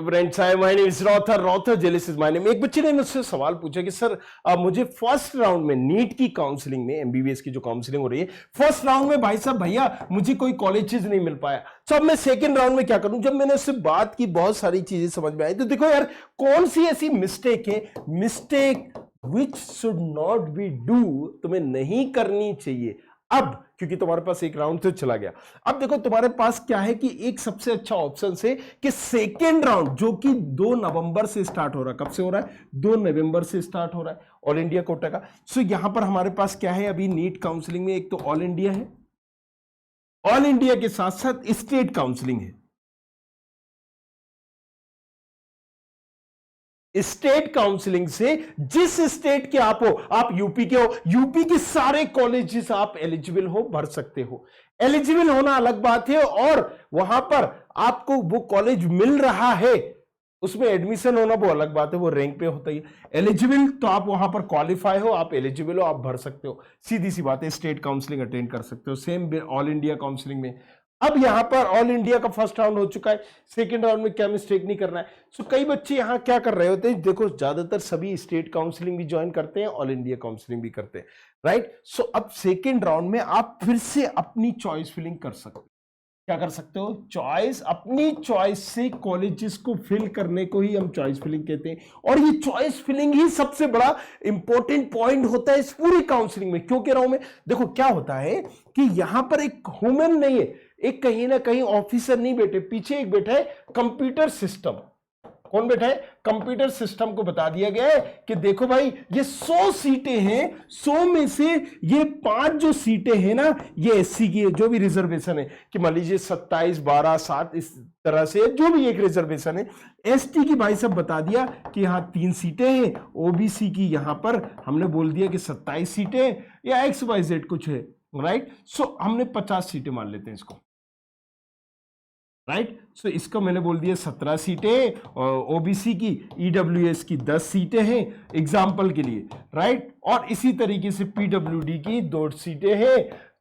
Friends, hi, my name is रॉथर जेलिस is my name. एक बच्चे ने मुझसे सवाल पूछा कि सर मुझे फर्स्ट राउंड में नीट की काउंसलिंग में, एमबीबीएस की जो काउंसलिंग हो रही है, फर्स्ट राउंड में भाई साहब भैया मुझे कोई कॉलेजेस नहीं मिल पाया, तो अब मैं सेकंड राउंड में क्या करूं। जब मैंने उससे बात की, बहुत सारी चीजें समझ में आई। तो देखो यार, कौन सी ऐसी मिस्टेक है, mistake which should not be do, तुम्हें नहीं करनी चाहिए अब, क्योंकि तुम्हारे पास एक राउंड तो चला गया। अब देखो तुम्हारे पास क्या है कि एक सबसे अच्छा ऑप्शन है कि सेकेंड राउंड जो कि 2 नवंबर से स्टार्ट हो रहा है। कब से हो रहा है? 2 नवंबर से स्टार्ट हो रहा है, ऑल इंडिया कोटा का। सो यहां पर हमारे पास क्या है अभी नीट काउंसलिंग में, एक तो ऑल इंडिया है, ऑल इंडिया के साथ साथ स्टेट काउंसलिंग है। स्टेट काउंसलिंग से जिस स्टेट के आप हो, आप यूपी के हो, यूपी के सारे कॉलेजेस आप एलिजिबल हो, भर सकते हो। एलिजिबल होना अलग बात है, और वहां पर आपको वो कॉलेज मिल रहा है, उसमें एडमिशन होना वो अलग बात है, वो रैंक पे होता ही। एलिजिबल तो आप वहां पर क्वालिफाई हो, आप एलिजिबल हो, आप भर सकते हो, सीधी सी बात है। स्टेट काउंसलिंग अटेंड कर सकते हो, सेम ऑल इंडिया काउंसलिंग में। अब यहां पर ऑल इंडिया का फर्स्ट राउंड हो चुका है, सेकंड राउंड में क्या मिस्टेक नहीं करना है। सो कई बच्चे यहां क्या कर रहे होते हैं, देखो ज्यादातर सभी स्टेट काउंसलिंग भी ज्वाइन करते हैं, ऑल इंडिया काउंसलिंग भी करते हैं, राइट। सो अब सेकंड राउंड में आप फिर से अपनी चॉइस फिलिंग कर सकते हो। क्या कर सकते हो? चॉइस, अपनी चॉइस से कॉलेजेस को फिल करने को ही हम चॉइस फिलिंग कहते हैं। और ये चॉइस फिलिंग ही सबसे बड़ा इंपॉर्टेंट पॉइंट होता है इस पूरी काउंसलिंग में। क्यों कह रहा हूं मैं? देखो क्या होता है कि यहां पर एक ह्यूमन नहीं है, एक कहीं ना कहीं ऑफिसर नहीं बैठे, पीछे एक बैठा है कंप्यूटर सिस्टम। कौन बैठा है? कंप्यूटर सिस्टम को बता दिया गया है कि देखो भाई, ये 100 सीटें हैं, 100 में से ये 5 जो सीटें हैं ना, ये एससी की है, जो भी रिजर्वेशन है, कि मान लीजिए 27, 12, 7 इस तरह से जो भी एक रिजर्वेशन है। एसटी की भाई साहब बता दिया कि यहां 3 सीटें हैं, ओबीसी की यहां पर हमने बोल दिया कि 27 सीटें या XYZ कुछ है, राइट। सो हमने 50 सीटें मान लेते हैं इसको, राइट। सो इसको मैंने बोल दिया 17 सीटें, और ओबीसी की, ईडब्ल्यूएस की 10 सीटें हैं एग्जाम्पल के लिए, राइट। और इसी तरीके से पीडब्ल्यूडी की 2 सीटें हैं।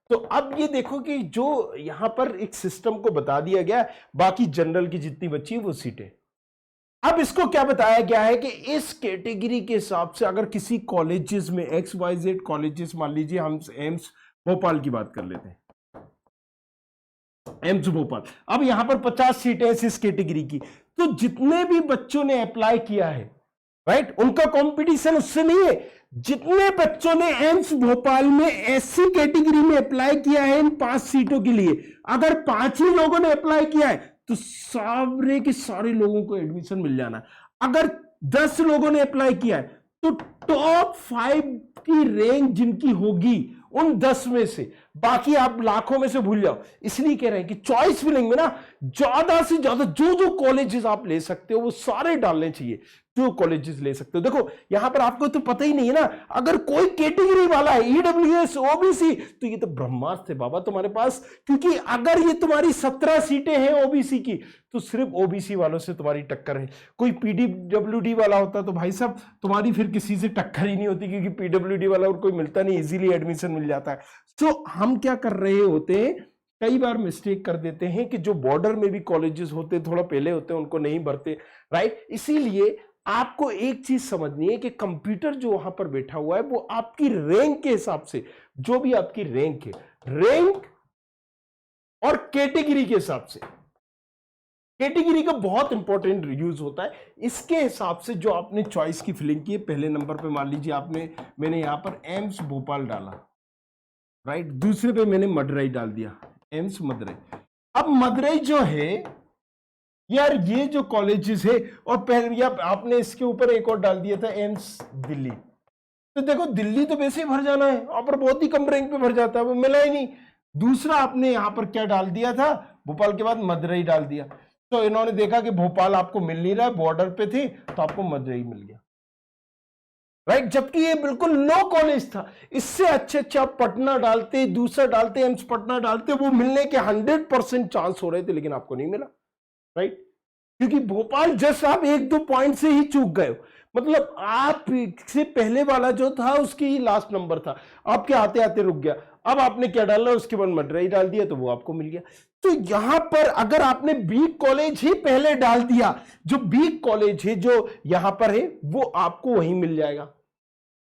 तो अब ये देखो कि जो यहां पर एक सिस्टम को बता दिया गया, बाकी जनरल की जितनी बची वो सीटें। अब इसको क्या बताया गया है कि इस कैटेगरी के हिसाब से अगर किसी कॉलेजेस में XYZ कॉलेजेस, मान लीजिए हम एम्स भोपाल की बात कर लेते हैं, एम्स भोपाल, अब यहां पर 50 सीटें इस कैटेगरी की, तो जितने भी बच्चों ने अप्लाई किया है, राइट, उनका कंपटीशन उससे नहीं है। जितने बच्चों ने एम्स भोपाल में एससी कैटेगरी में अप्लाई किया है इन 5 सीटों के लिए, अगर 5 ही लोगों ने अप्लाई किया है तो सारे के सारे लोगों को एडमिशन मिल जाना। अगर 10 लोगों ने अप्लाई किया है तो टॉप 5 की रैंक जिनकी होगी उन 10 में से, बाकी आप लाखों में से भूल जाओ। इसलिए कह रहे हैं कि चॉइस फिलिंग में ना ज्यादा से ज्यादा जो जो कॉलेजेस आप ले सकते हो वो सारे डालने चाहिए, जो कॉलेजेस ले सकते हो। देखो यहां पर आपको तो पता ही नहीं है ना, अगर कोई कैटेगरी वाला है ईडब्ल्यूएस ओबीसी, तो ये तो ब्रह्मास्त्र है बाबा तुम्हारे पास, क्योंकि अगर ये तुम्हारी 17 सीटें हैं ओबीसी की, तो सिर्फ ओबीसी वालों से तुम्हारी टक्कर है। कोई पीडब्ल्यूडी वाला होता तो भाई साहब तुम्हारी फिर किसी से टक्कर ही नहीं होती, क्योंकि पीडब्ल्यूडी वाला और कोई मिलता नहीं, इजीली एडमिशन मिल जाता है। तो हम क्या कर रहे होते हैं, कई बार मिस्टेक कर देते हैं कि जो बॉर्डर में भी कॉलेजेस होते हैं, थोड़ा पहले होते हैं, उनको नहीं भरते, राइट। इसीलिए आपको एक चीज समझनी है कि कंप्यूटर जो वहां पर बैठा हुआ है वो आपकी रैंक के हिसाब से, जो भी आपकी रैंक है, रैंक और कैटेगरी के हिसाब से, कैटेगरी का बहुत इंपॉर्टेंट यूज होता है, इसके हिसाब से जो आपने चॉइस की फिलिंग की है। पहले नंबर पे मान लीजिए मैंने यहां पर एम्स भोपाल डाला, राइट। दूसरे पे मैंने मदुरई डाल दिया, एम्स मदुरई। अब मदुरई जो है यार, ये जो कॉलेजेस है, और पहले आपने इसके ऊपर एक और डाल दिया था एम्स दिल्ली, तो देखो दिल्ली तो वैसे ही भर जाना है, वहां पर बहुत ही कम रैंक पे भर जाता है, वो मिला ही नहीं। दूसरा आपने यहां पर क्या डाल दिया था, भोपाल के बाद मदुरई डाल दिया, तो इन्होंने देखा कि भोपाल आपको मिल नहीं रहा, बॉर्डर पे थी, तो आपको मदुरई मिल गया, राइट। जबकि ये बिल्कुल लो कॉलेज था, इससे अच्छे आप पटना डालते, दूसरा डालते, एम्स पटना डालते, वो मिलने के 100% चांस हो रहे थे, लेकिन आपको नहीं मिला, राइट। क्योंकि भोपाल जस्ट आप 1-2 पॉइंट से ही चूक गए हो, मतलब आप से पहले वाला जो था उसकी ही लास्ट नंबर था, आपके आते आते रुक गया। अब आपने क्या डालना, उसके बाद मदुरई डाल दिया तो वो आपको मिल गया। तो यहां पर अगर आपने बी कॉलेज ही पहले डाल दिया, जो बी कॉलेज है जो यहां पर है वो आपको वहीं मिल जाएगा,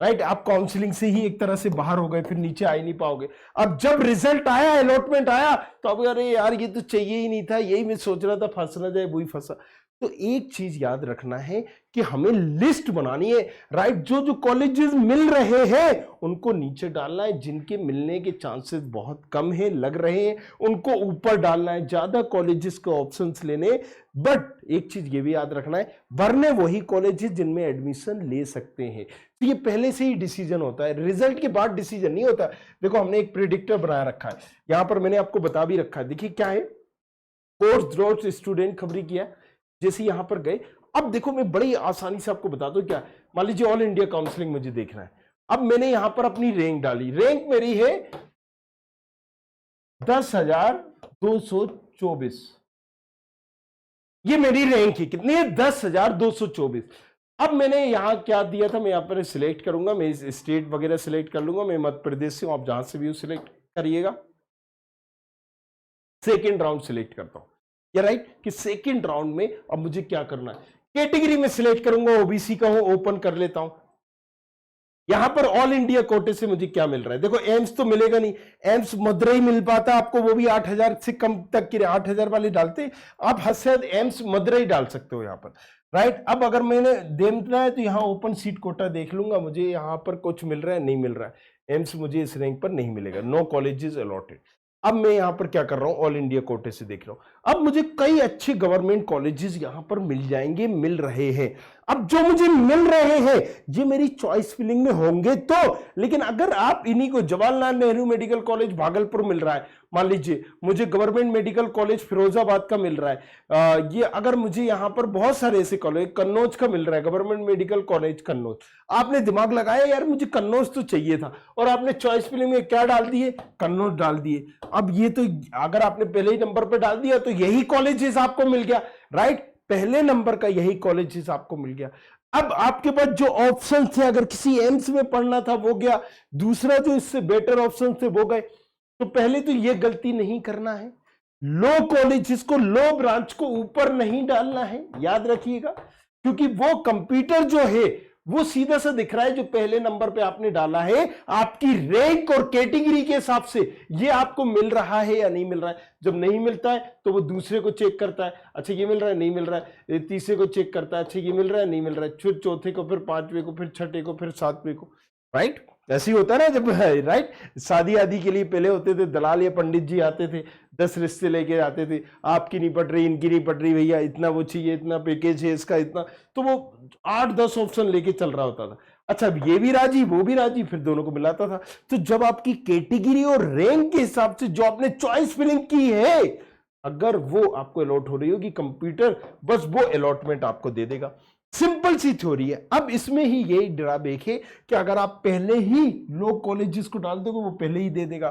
राइट। आप काउंसलिंग से ही एक तरह से बाहर हो गए, फिर नीचे आ ही नहीं पाओगे। अब जब रिजल्ट आया, अलॉटमेंट आया, तो अब अरे यार ये तो चाहिए ही नहीं था, यही मैं सोच रहा था, फंस ना जाए, वही फंसा। तो एक चीज याद रखना है कि हमें लिस्ट बनानी है, राइट। जो जो कॉलेजेस मिल रहे हैं उनको नीचे डालना है, जिनके मिलने के चांसेस बहुत कम है, लग रहे हैं, उनको ऊपर डालना है, ज्यादा कॉलेजेस के ऑप्शंस लेने। बट एक चीज ये भी याद रखना है, वरने वही कॉलेजेस जिनमें एडमिशन ले सकते हैं। तो ये पहले से ही डिसीजन होता है, रिजल्ट के बाद डिसीजन नहीं होता। देखो हमने एक प्रेडिक्टर बनाया रखा है, यहां पर मैंने आपको बता भी रखा है, देखिए क्या है, कोर्स ग्रोथ स्टूडेंट खबरी किया, जैसे यहां पर गए। अब देखो मैं बड़ी आसानी से आपको बता दूं, क्या मान लीजिए ऑल इंडिया काउंसलिंग मुझे देखना है। अब मैंने यहां पर अपनी रैंक डाली, रैंक मेरी है 10,224, ये मेरी रैंक है, कितनी है, 10,224। अब मैंने यहां क्या दिया था, मैं यहां पर सिलेक्ट करूंगा, मैं स्टेट वगैरह सिलेक्ट कर लूंगा, मैं मध्य प्रदेश से हूं, आप जहां से भी सिलेक्ट करिएगा। सेकेंड राउंड सिलेक्ट करता हूं, या राइट, कि सेकंड राउंड में अब मुझे क्या करना है, कैटेगरी में सिलेक्ट करूंगा, ओबीसी का हूं, ओपन कर लेता हूं। यहां पर ऑल इंडिया कोटे से मुझे क्या मिल रहा है, देखो एम्स तो मिलेगा नहीं, एम्स मदुरई मिल पाता आपको, वो भी 8,000 से कम तक की, 8,000 वाले डालते आप, हद से एम्स मदुरई डाल सकते हो यहां पर, राइट। अब अगर मैंने देखना है तो यहां ओपन सीट कोटा देख लूंगा, मुझे यहां पर कुछ मिल रहा है, नहीं मिल रहा है, एम्स मुझे इस रैंक पर नहीं मिलेगा, नो कॉलेजेस अलॉटेड। अब मैं यहां पर क्या कर रहा हूं, ऑल इंडिया कोटे से देख रहा हूं, अब मुझे कई अच्छे गवर्नमेंट कॉलेजेस यहां पर मिल जाएंगे, मिल रहे हैं। अब जो मुझे मिल रहे हैं ये मेरी चॉइस फिलिंग में होंगे तो, लेकिन अगर आप इन्हीं को, जवाहरलाल नेहरू मेडिकल कॉलेज भागलपुर मिल रहा है, मान लीजिए मुझे गवर्नमेंट मेडिकल कॉलेज फिरोजाबाद का मिल रहा है, ये अगर मुझे यहां पर बहुत सारे ऐसे कॉलेज, कन्नौज का मिल रहा है, गवर्नमेंट मेडिकल कॉलेज कन्नौज, आपने दिमाग लगाया यार मुझे कन्नौज तो चाहिए था, और आपने चॉइस फिलिंग में क्या डाल दिए, कन्नौज डाल दिए। अब ये तो अगर आपने पहले ही नंबर पर डाल दिया तो यही कॉलेजेस आपको मिल गया, राइट, पहले नंबर का यही कॉलेजेस आपको मिल गया। अब आपके पास जो ऑप्शन थे, अगर किसी एम्स में पढ़ना था वो गया, दूसरा जो इससे बेटर ऑप्शन थे वो गए। तो पहले तो ये गलती नहीं करना है, लो कॉलेजेस को, लो ब्रांच को ऊपर नहीं डालना है, याद रखिएगा, क्योंकि वो कंप्यूटर जो है वो सीधा सा दिख रहा है, जो पहले नंबर पे आपने डाला है आपकी रैंक और कैटेगरी के हिसाब से ये आपको मिल रहा है या नहीं मिल रहा है। जब नहीं मिलता है तो वो दूसरे को चेक करता है, अच्छा ये मिल रहा है, नहीं मिल रहा है, तीसरे को चेक करता है, अच्छा ये मिल रहा है, नहीं मिल रहा है, फिर चौथे को, फिर पांचवे को, फिर छठे को, फिर सातवें को, राइट। ऐसे ही होता है ना, जब राइट शादी आदि के लिए पहले होते थे दलाल या पंडित जी आते थे, 10 रिश्ते लेके आते थे, आपकी नहीं पट रही, इनकी नहीं पट रही, भैया इतना वो चाहिए, इतना पैकेज है इसका इतना, तो वो 8-10 ऑप्शन लेके चल रहा होता था। अच्छा ये भी राजी वो भी राजी, फिर दोनों को मिलाता था। तो जब आपकी कैटेगरी और रैंक के हिसाब से जो आपने चॉइस फिलिंग की है, अगर वो आपको अलॉट हो रही होगी, कंप्यूटर बस वो अलॉटमेंट आपको दे देगा। सिंपल सी थ्योरी है। अब इसमें ही यही ड्रॉबैक है कि अगर आप पहले ही लो कॉलेजेस को डाल दोगे वो पहले ही दे देगा,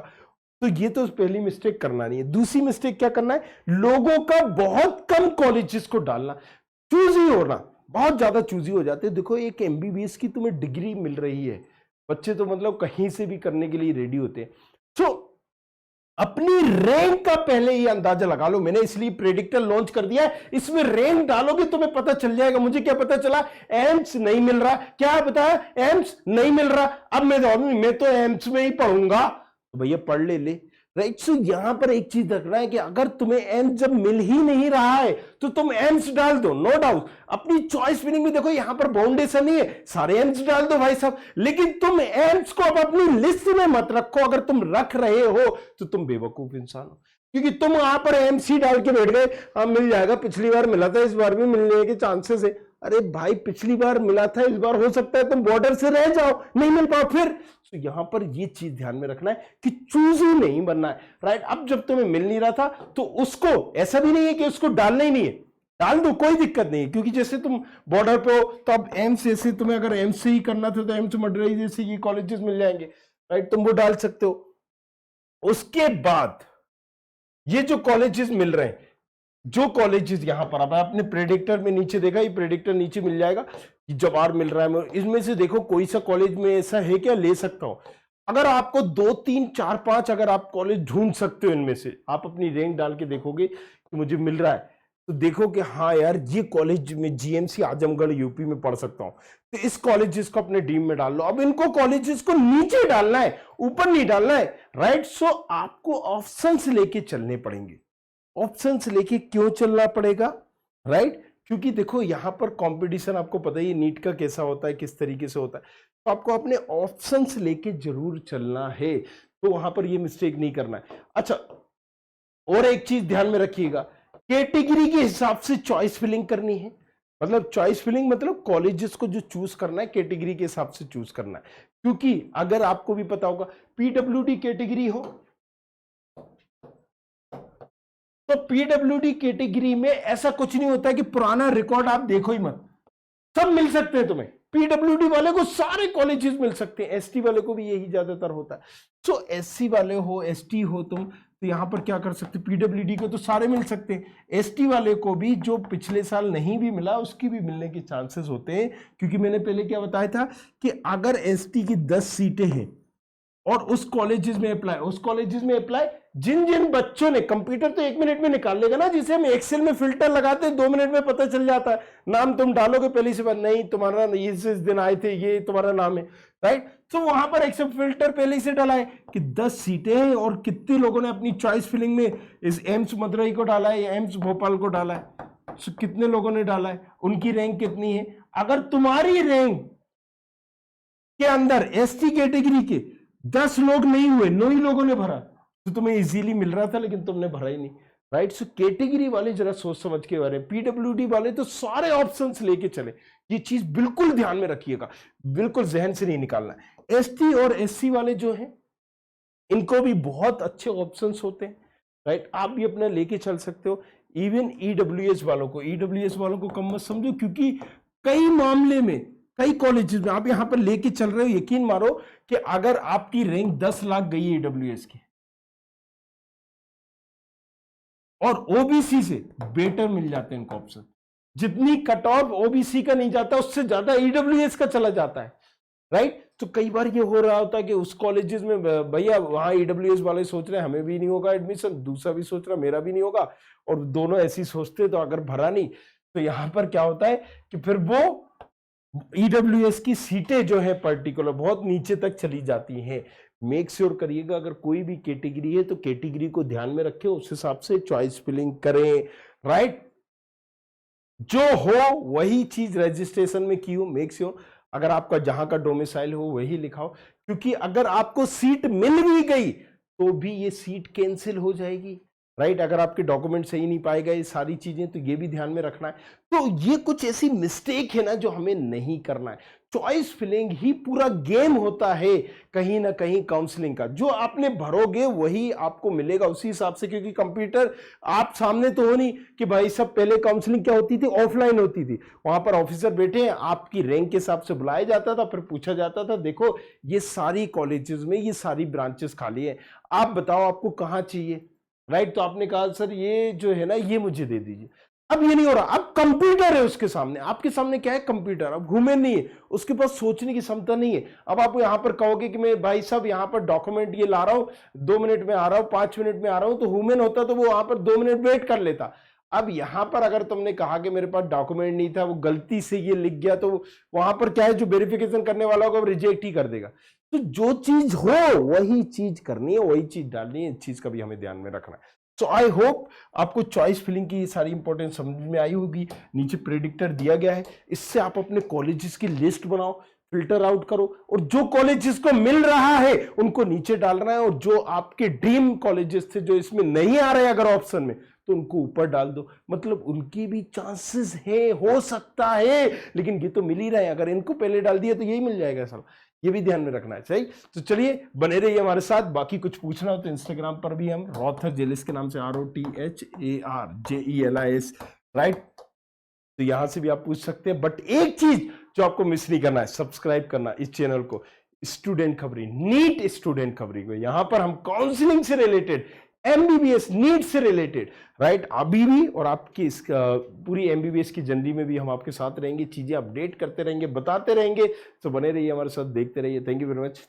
तो ये तो पहली मिस्टेक करना नहीं है। दूसरी मिस्टेक क्या करना है, लोगों का बहुत कम कॉलेजेस को डालना, चूजी होना, बहुत ज्यादा चूजी हो जाते हैं। देखो एक एमबीबीएस की तुम्हें डिग्री मिल रही है, बच्चे तो मतलब कहीं से भी करने के लिए रेडी होते हैं। तो अपनी रैंक का पहले ही अंदाजा लगा लो, मैंने इसलिए प्रेडिक्टर लॉन्च कर दिया है, इसमें रैंक डालोगे तुम्हें पता चल जाएगा। मुझे क्या पता चला, एम्स नहीं मिल रहा, क्या बताया, एम्स नहीं मिल रहा, अब मैं तो एम्स में ही पढ़ूंगा, तो भैया पढ़ ले, राइट। सो यहां पर एक चीज रखना है कि अगर तुम्हें एम्स जब मिल ही नहीं रहा है तो तुम एम्स डाल दो, नो डाउट, अपनी चॉइस फिलिंग में देखो यहां पर बाउंडेशन नहीं है, सारे एम्स डाल दो भाई साहब, लेकिन तुम एम्स को अब अपनी लिस्ट में मत रखो। अगर तुम रख रहे हो तो तुम बेवकूफ इंसान हो, क्योंकि तुम वहां पर एमसी डाल के बैठ गए, हाँ मिल जाएगा, पिछली बार मिला था, इस बार भी मिलने के चांसेस है। अरे भाई पिछली बार मिला था, इस बार हो सकता है तुम बॉर्डर से रह जाओ, नहीं मिल पाओ फिर। तो यहां पर ये चीज ध्यान में रखना है कि चूजी नहीं बनना है, राइट। अब जब तुम्हें मिल नहीं रहा था तो उसको, ऐसा भी नहीं है कि उसको डालना ही नहीं है, डाल दो, कोई दिक्कत नहीं है, क्योंकि जैसे तुम बॉर्डर पे हो तो अब एम्स, जैसे तुम्हें अगर एम्स से ही करना था तो एम्स मदुरई जैसे ये कॉलेजेस मिल जाएंगे, राइट, तुम वो डाल सकते हो। उसके बाद ये जो कॉलेजेस मिल रहे हैं, जो कॉलेजेस यहां पर, अब आपने प्रेडिक्टर में नीचे देखा, ये प्रेडिक्टर नीचे मिल जाएगा, जवाहर मिल रहा है, इसमें से देखो कोई सा कॉलेज में ऐसा है क्या ले सकता हूं। अगर आपको 2, 3, 4, 5 अगर आप कॉलेज ढूंढ सकते हो, इनमें से आप अपनी रैंक डाल के देखोगे कि मुझे मिल रहा है, तो देखो कि हाँ यार ये कॉलेज में जीएमसी आजमगढ़ यूपी में पढ़ सकता हूं, तो इस कॉलेजेस को अपने ड्रीम में डाल लो। अब इनको कॉलेजेस को नीचे डालना है, ऊपर नहीं डालना है, राइट। सो आपको ऑप्शंस लेके चलने पड़ेंगे। ऑप्शंस लेके क्यों चलना पड़ेगा, राइट? क्योंकि देखो यहां पर कंपटीशन आपको पता ही है नीट का कैसा होता है, किस तरीके से होता है, तो आपको अपने ऑप्शंस लेके जरूर चलना है, तो वहां पर ये मिस्टेक नहीं करना है। अच्छा, और एक चीज ध्यान में रखिएगा, कैटेगरी के हिसाब से चॉइस फिलिंग करनी है। मतलब चॉइस फिलिंग मतलब कॉलेजेस को जो चूज करना है कैटेगरी के हिसाब से चूज करना है। क्योंकि अगर आपको भी पता होगा पीडब्ल्यूडी कैटेगरी हो, तो पीडब्ल्यूडी कैटेगरी में ऐसा कुछ नहीं होता है कि पुराना रिकॉर्ड आप देखो ही मत, सब मिल सकते हैं तुम्हें। पीडब्ल्यूडी वाले को सारे कॉलेजेस मिल सकते हैं, एसटी वाले को भी यही ज्यादातर होता है। सो एससी वाले हो, एसटी हो तुम, तो यहां पर क्या कर सकते, पीडब्ल्यूडी को तो सारे मिल सकते हैं, एसटी वाले को भी जो पिछले साल नहीं भी मिला उसकी भी मिलने के चांसेस होते हैं। क्योंकि मैंने पहले क्या बताया था कि अगर एसटी की 10 सीटें हैं और उस कॉलेजेस में अप्लाई, उस कॉलेजेस में अप्लाई, जिन जिन बच्चों ने, कंप्यूटर तो 1 मिनट में निकाल लेगा ना, जिसे हम एक्सेल में फिल्टर लगाते हैं 2 मिनट में पता चल जाता है, नाम तुम डालोगे पहली से बात, नहीं तुम्हारा इस दिन आए थे, ये तुम्हारा नाम है, राइट। तो वहां पर एक्सेल फिल्टर पहले से डाला है कि 10 सीटें हैं और कितने लोगों ने अपनी चॉइस फिलिंग में इस एम्स मदुरई को डाला है या एम्स भोपाल को डाला है, so, कितने लोगों ने डाला है, उनकी रैंक कितनी है। अगर तुम्हारी रैंक के अंदर एसटी कैटेगरी के 10 लोग नहीं हुए, 9 ही लोगों ने भरा, तो तुम्हें इजीली मिल रहा था, लेकिन तुमने भरा ही नहीं, राइट। सो कैटेगरी वाले जरा सोच समझ के बारे में, पीडब्ल्यूडी वाले तो सारे ऑप्शंस लेके चले, ये चीज बिल्कुल ध्यान में रखिएगा, बिल्कुल जहन से नहीं निकालना है। एसटी और एससी वाले जो हैं इनको भी बहुत अच्छे ऑप्शंस होते हैं, राइट, आप भी अपना लेके चल सकते हो। इवन ईडब्ल्यूएस वालों को कम मत समझो, क्योंकि कई मामले में, कई कॉलेजेस में आप यहां पर लेके चल रहे हो, यकीन मारो कि अगर आपकी रैंक 10 लाख गई है ईडब्ल्यूएस की, और ओबीसी से बेटर मिल जाते हैं इनको ऑप्शन, जितनी कट ऑफ ओबीसी का नहीं जाता उससे ज्यादा ईडब्ल्यूएस का चला जाता है, राइट। तो कई बार ये हो रहा होता है कि उस कॉलेजेस में भैया वहां ईडब्ल्यूएस वाले सोच रहे हैं हमें भी नहीं होगा एडमिशन, दूसरा भी सोच रहा मेरा भी नहीं होगा, और दोनों ऐसी सोचते तो अगर भरा नहीं, तो यहां पर क्या होता है कि फिर वो ईडब्ल्यूएस की सीटें जो है पर्टिकुलर बहुत नीचे तक चली जाती हैं। मेक श्योर करिएगा अगर कोई भी कैटेगरी है तो कैटेगरी को ध्यान में रखें, उस हिसाब से चॉइस फिलिंग करें, राइट। जो हो वही चीज रजिस्ट्रेशन में की हो, मेक श्योर अगर आपका जहां का डोमिसाइल हो वही लिखाओ, क्योंकि अगर आपको सीट मिल भी गई तो भी ये सीट कैंसिल हो जाएगी, राइट। अगर आपके डॉक्यूमेंट सही नहीं पाए गए, सारी चीजें, तो ये भी ध्यान में रखना है। तो ये कुछ ऐसी मिस्टेक है ना जो हमें नहीं करना है। चॉइस फिलिंग ही पूरा गेम होता है कहीं ना कहीं काउंसलिंग का, जो आपने भरोगे वही आपको मिलेगा उसी हिसाब से, क्योंकि कंप्यूटर आप सामने तो हो नहीं कि भाई सब, पहले काउंसलिंग क्या होती थी, ऑफलाइन होती थी, वहां पर ऑफिसर बैठे हैं, आपकी रैंक के हिसाब से बुलाया जाता था, फिर पूछा जाता था देखो ये सारी कॉलेजेस में ये सारी ब्रांचेस खाली है, आप बताओ आपको कहां चाहिए, राइट। तो आपने कहा सर ये जो है ना ये मुझे दे दीजिए। अब ये नहीं हो रहा, अब कंप्यूटर है उसके सामने, आपके सामने क्या है, कंप्यूटर, अब घूमे नहीं है, उसके पास सोचने की क्षमता नहीं है। अब आप यहां पर कहोगे कि मैं भाई साहब यहां पर डॉक्यूमेंट ये ला रहा हूं, 2 मिनट में आ रहा हूं, 5 मिनट में आ रहा हूं, तो ह्यूमन होता तो वो वहां पर 2 मिनट वेट कर लेता। अब यहां पर अगर तुमने कहा कि मेरे पास डॉक्यूमेंट नहीं था, वो गलती से ये लिख गया, तो वहां पर क्या है, जो वेरिफिकेशन करने वाला होगा वो रिजेक्ट ही कर देगा। तो जो चीज हो वही चीज करनी है, वही चीज डालनी है, इस चीज का भी हमें ध्यान में रखना है। सो आई होप आपको चॉइस फिलिंग की सारी इंपॉर्टेंस समझ में आई होगी। नीचे प्रेडिक्टर दिया गया है, इससे आप अपने कॉलेजेस की लिस्ट बनाओ, फिल्टर आउट करो, और जो कॉलेजेस को मिल रहा है उनको नीचे डालना है, और जो आपके ड्रीम कॉलेजेस थे जो इसमें नहीं आ रहे अगर ऑप्शन में, तो उनको ऊपर डाल दो। मतलब उनकी भी चांसेस है, हो सकता है, लेकिन ये तो मिल ही रहा है, अगर इनको पहले डाल दिया तो यही मिल जाएगा सब, ये भी ध्यान में रखना है, सही। तो चलिए बने रहिए हमारे साथ। बाकी कुछ पूछना हो तो इंस्टाग्राम पर भी हम रॉथर जेलिस के नाम से, ROTHARJELIS, राइट, तो यहां से भी आप पूछ सकते हैं। बट एक चीज जो आपको मिस नहीं करना है, सब्सक्राइब करना इस चैनल को, स्टूडेंट खबरी, नीट स्टूडेंट खबरी को। यहां पर हम काउंसलिंग से रिलेटेड, एमबीबीएस, नीट से रिलेटेड, राइट, अभी भी और आपकी इस पूरी एमबीबीएस की जर्नी में भी हम आपके साथ रहेंगे, चीजें अपडेट करते रहेंगे, बताते रहेंगे। तो बने रहिए हमारे साथ, देखते रहिए। Thank you very much.